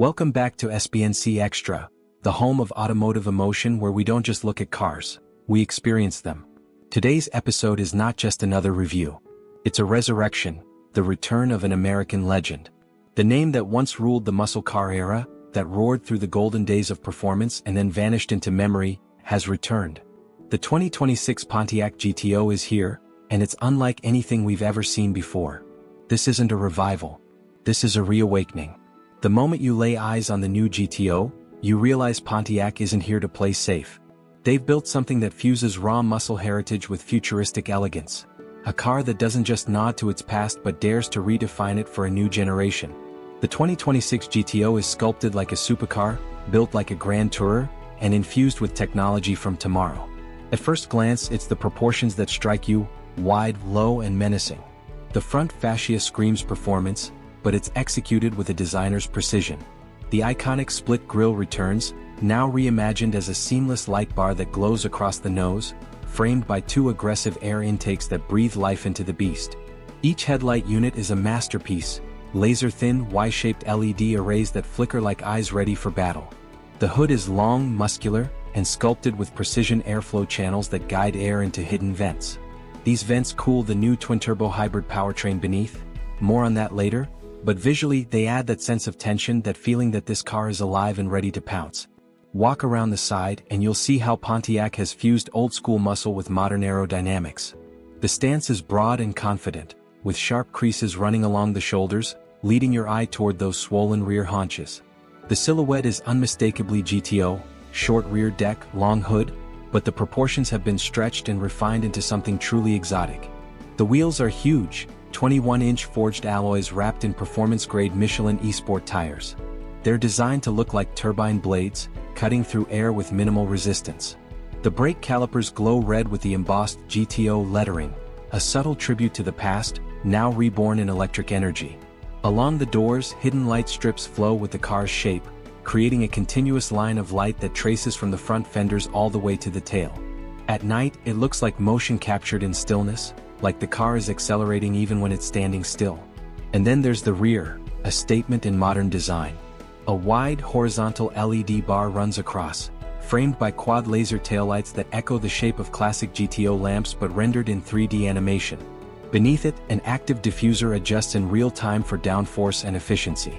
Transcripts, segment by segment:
Welcome back to SBNC Extra, the home of automotive emotion where we don't just look at cars, we experience them. Today's episode is not just another review. It's a resurrection, the return of an American legend. The name that once ruled the muscle car era, that roared through the golden days of performance and then vanished into memory, has returned. The 2026 Pontiac GTO is here, and it's unlike anything we've ever seen before. This isn't a revival. This is a reawakening. The moment you lay eyes on the new GTO, you realize Pontiac isn't here to play safe. They've built something that fuses raw muscle heritage with futuristic elegance. A car that doesn't just nod to its past but dares to redefine it for a new generation. The 2026 GTO is sculpted like a supercar, built like a grand tourer, and infused with technology from tomorrow. At first glance, it's the proportions that strike you, wide, low, and menacing. The front fascia screams performance, but it's executed with a designer's precision. The iconic split grille returns, now reimagined as a seamless light bar that glows across the nose, framed by two aggressive air intakes that breathe life into the beast. Each headlight unit is a masterpiece, laser-thin, Y-shaped LED arrays that flicker like eyes ready for battle. The hood is long, muscular, and sculpted with precision airflow channels that guide air into hidden vents. These vents cool the new twin-turbo hybrid powertrain beneath, more on that later, but visually they add that sense of tension, that feeling that this car is alive and ready to pounce. Walk around the side and you'll see how Pontiac has fused old-school muscle with modern aerodynamics. The stance is broad and confident, with sharp creases running along the shoulders, leading your eye toward those swollen rear haunches. The silhouette is unmistakably GTO, short rear deck, long hood, but the proportions have been stretched and refined into something truly exotic. The wheels are huge, 21-inch forged alloys wrapped in performance-grade Michelin eSport tires. They're designed to look like turbine blades, cutting through air with minimal resistance. The brake calipers glow red with the embossed GTO lettering, a subtle tribute to the past, now reborn in electric energy. Along the doors, hidden light strips flow with the car's shape, creating a continuous line of light that traces from the front fenders all the way to the tail. At night, it looks like motion captured in stillness, like the car is accelerating even when it's standing still. And then there's the rear, a statement in modern design. A wide, horizontal LED bar runs across, framed by quad laser taillights that echo the shape of classic GTO lamps but rendered in 3D animation. Beneath it, an active diffuser adjusts in real time for downforce and efficiency.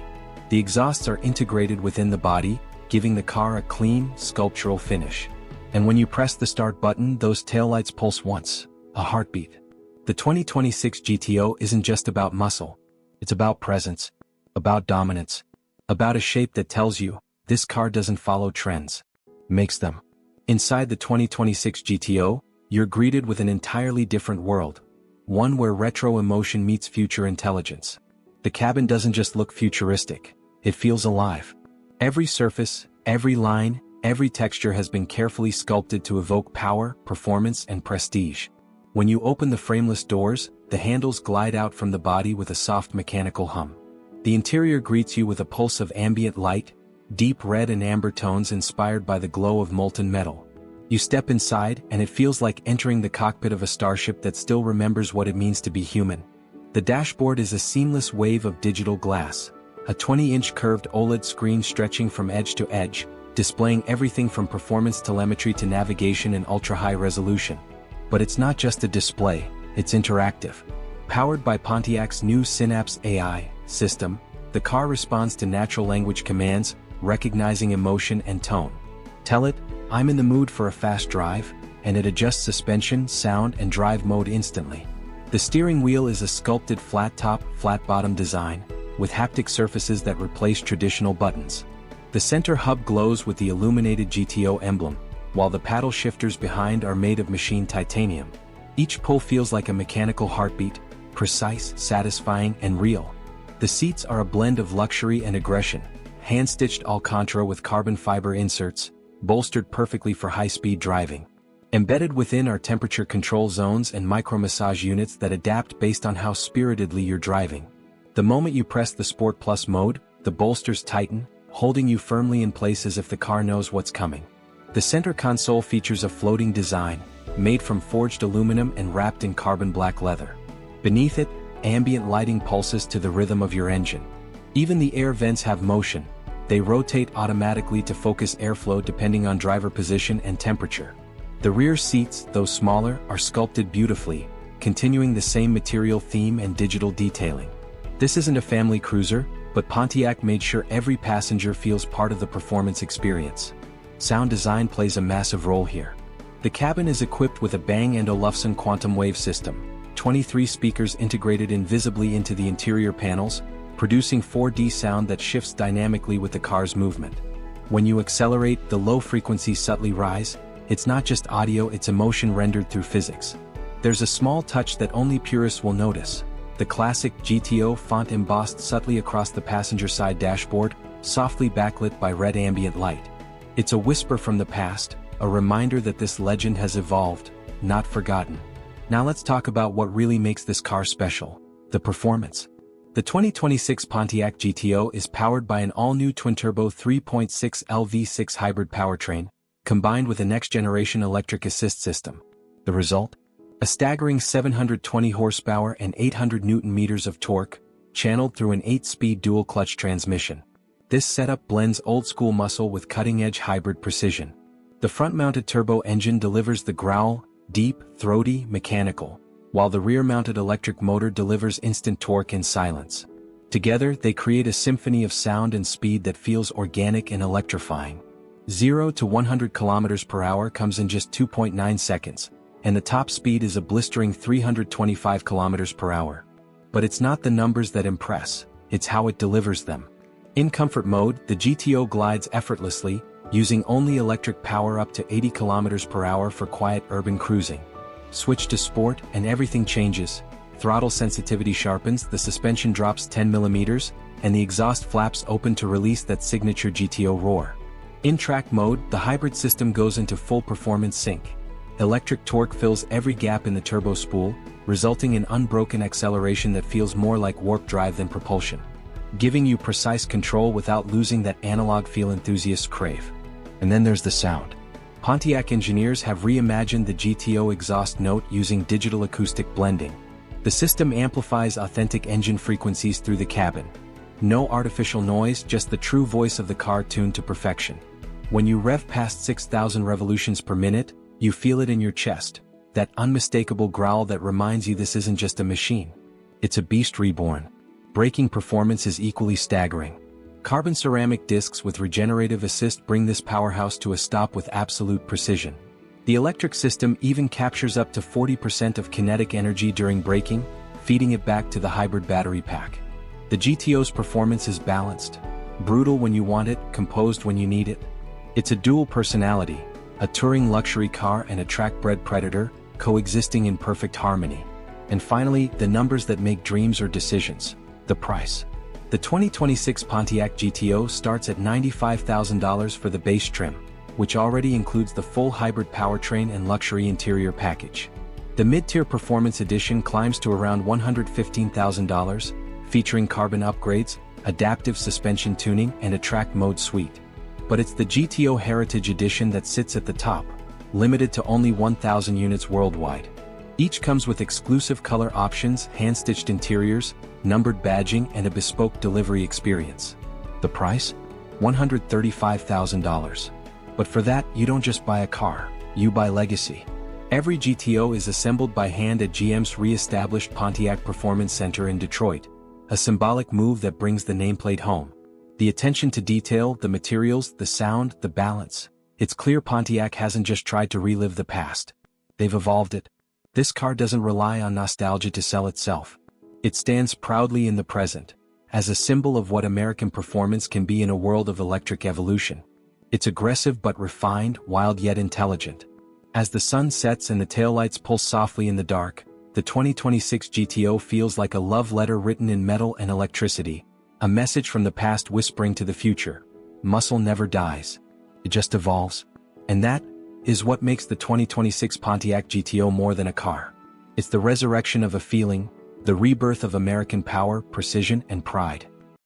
The exhausts are integrated within the body, giving the car a clean, sculptural finish. And when you press the start button, those taillights pulse once, a heartbeat. The 2026 GTO isn't just about muscle. It's about presence, about dominance, about a shape that tells you, this car doesn't follow trends, makes them. Inside the 2026 GTO, you're greeted with an entirely different world, one where retro emotion meets future intelligence. The cabin doesn't just look futuristic, it feels alive. Every surface, every line, every texture has been carefully sculpted to evoke power, performance, and prestige. When you open the frameless doors, the handles glide out from the body with a soft mechanical hum. The interior greets you with a pulse of ambient light, deep red and amber tones inspired by the glow of molten metal. You step inside and it feels like entering the cockpit of a starship that still remembers what it means to be human. The dashboard is a seamless wave of digital glass, a 20-inch curved OLED screen stretching from edge to edge, displaying everything from performance telemetry to navigation in ultra-high resolution. But it's not just a display, it's interactive. Powered by Pontiac's new Synapse AI system, the car responds to natural language commands, recognizing emotion and tone. Tell it, I'm in the mood for a fast drive, and it adjusts suspension, sound, and drive mode instantly. The steering wheel is a sculpted flat-top, flat-bottom design, with haptic surfaces that replace traditional buttons. The center hub glows with the illuminated GTO emblem, while the paddle shifters behind are made of machined titanium. Each pull feels like a mechanical heartbeat, precise, satisfying, and real. The seats are a blend of luxury and aggression, hand-stitched Alcantara with carbon fiber inserts, bolstered perfectly for high-speed driving. Embedded within are temperature control zones and micro-massage units that adapt based on how spiritedly you're driving. The moment you press the Sport Plus mode, the bolsters tighten, holding you firmly in place as if the car knows what's coming. The center console features a floating design, made from forged aluminum and wrapped in carbon black leather. Beneath it, ambient lighting pulses to the rhythm of your engine. Even the air vents have motion, They rotate automatically to focus airflow depending on driver position and temperature. The rear seats, though smaller, are sculpted beautifully, continuing the same material theme and digital detailing. This isn't a family cruiser, but Pontiac made sure every passenger feels part of the performance experience. Sound design plays a massive role here. The cabin is equipped with a Bang & Olufsen quantum wave system, 23 speakers integrated invisibly into the interior panels, producing 4D sound that shifts dynamically with the car's movement. When you accelerate, the low frequencies subtly rise. It's not just audio, it's emotion rendered through physics. There's a small touch that only purists will notice. The classic GTO font embossed subtly across the passenger side dashboard, softly backlit by red ambient light. It's a whisper from the past, a reminder that this legend has evolved, not forgotten. Now let's talk about what really makes this car special: the performance. The 2026 Pontiac GTO is powered by an all-new twin-turbo 3.6L V6 hybrid powertrain, combined with a next-generation electric assist system. The result? A staggering 720 horsepower and 800 Nm of torque, channeled through an 8-speed dual-clutch transmission. This setup blends old-school muscle with cutting-edge hybrid precision. The front-mounted turbo engine delivers the growl, deep, throaty, mechanical, while the rear-mounted electric motor delivers instant torque and silence. Together, they create a symphony of sound and speed that feels organic and electrifying. 0 to 100 km/h comes in just 2.9 seconds, and the top speed is a blistering 325 km/h. But it's not the numbers that impress, it's how it delivers them. In comfort mode, the GTO glides effortlessly, using only electric power up to 80 km/h for quiet urban cruising. Switch to sport and everything changes. Throttle sensitivity sharpens, the suspension drops 10 mm, and the exhaust flaps open to release that signature GTO roar. In track mode, the hybrid system goes into full performance sync. Electric torque fills every gap in the turbo spool, resulting in unbroken acceleration that feels more like warp drive than propulsion, giving you precise control without losing that analog feel enthusiasts crave. And then there's the sound. Pontiac engineers have reimagined the GTO exhaust note using digital acoustic blending. The system amplifies authentic engine frequencies through the cabin. No artificial noise, just the true voice of the car tuned to perfection. When you rev past 6,000 revolutions per minute, you feel it in your chest, that unmistakable growl that reminds you this isn't just a machine. It's a beast reborn. Braking performance is equally staggering. Carbon ceramic discs with regenerative assist bring this powerhouse to a stop with absolute precision. The electric system even captures up to 40% of kinetic energy during braking, feeding it back to the hybrid battery pack. The GTO's performance is balanced. Brutal when you want it, composed when you need it. It's a dual personality, a touring luxury car and a track-bred predator, coexisting in perfect harmony. And finally, the numbers that make dreams or decisions. The price. The 2026 Pontiac GTO starts at $95,000 for the base trim, which already includes the full hybrid powertrain and luxury interior package. The mid-tier Performance Edition climbs to around $115,000, featuring carbon upgrades, adaptive suspension tuning, and a track mode suite. But it's the GTO Heritage Edition that sits at the top, limited to only 1,000 units worldwide. Each comes with exclusive color options, hand-stitched interiors, numbered badging, and a bespoke delivery experience. The price? $135,000. But for that, you don't just buy a car, you buy legacy. Every GTO is assembled by hand at GM's re-established Pontiac Performance Center in Detroit, a symbolic move that brings the nameplate home. The attention to detail, the materials, the sound, the balance. It's clear Pontiac hasn't just tried to relive the past. They've evolved it. This car doesn't rely on nostalgia to sell itself. It stands proudly in the present, as a symbol of what American performance can be in a world of electric evolution. It's aggressive but refined, wild yet intelligent. As the sun sets and the taillights pulse softly in the dark, the 2026 GTO feels like a love letter written in metal and electricity, a message from the past whispering to the future. Muscle never dies. It just evolves. And that is what makes the 2026 Pontiac GTO more than a car. It's the resurrection of a feeling, the rebirth of American power, precision, and pride.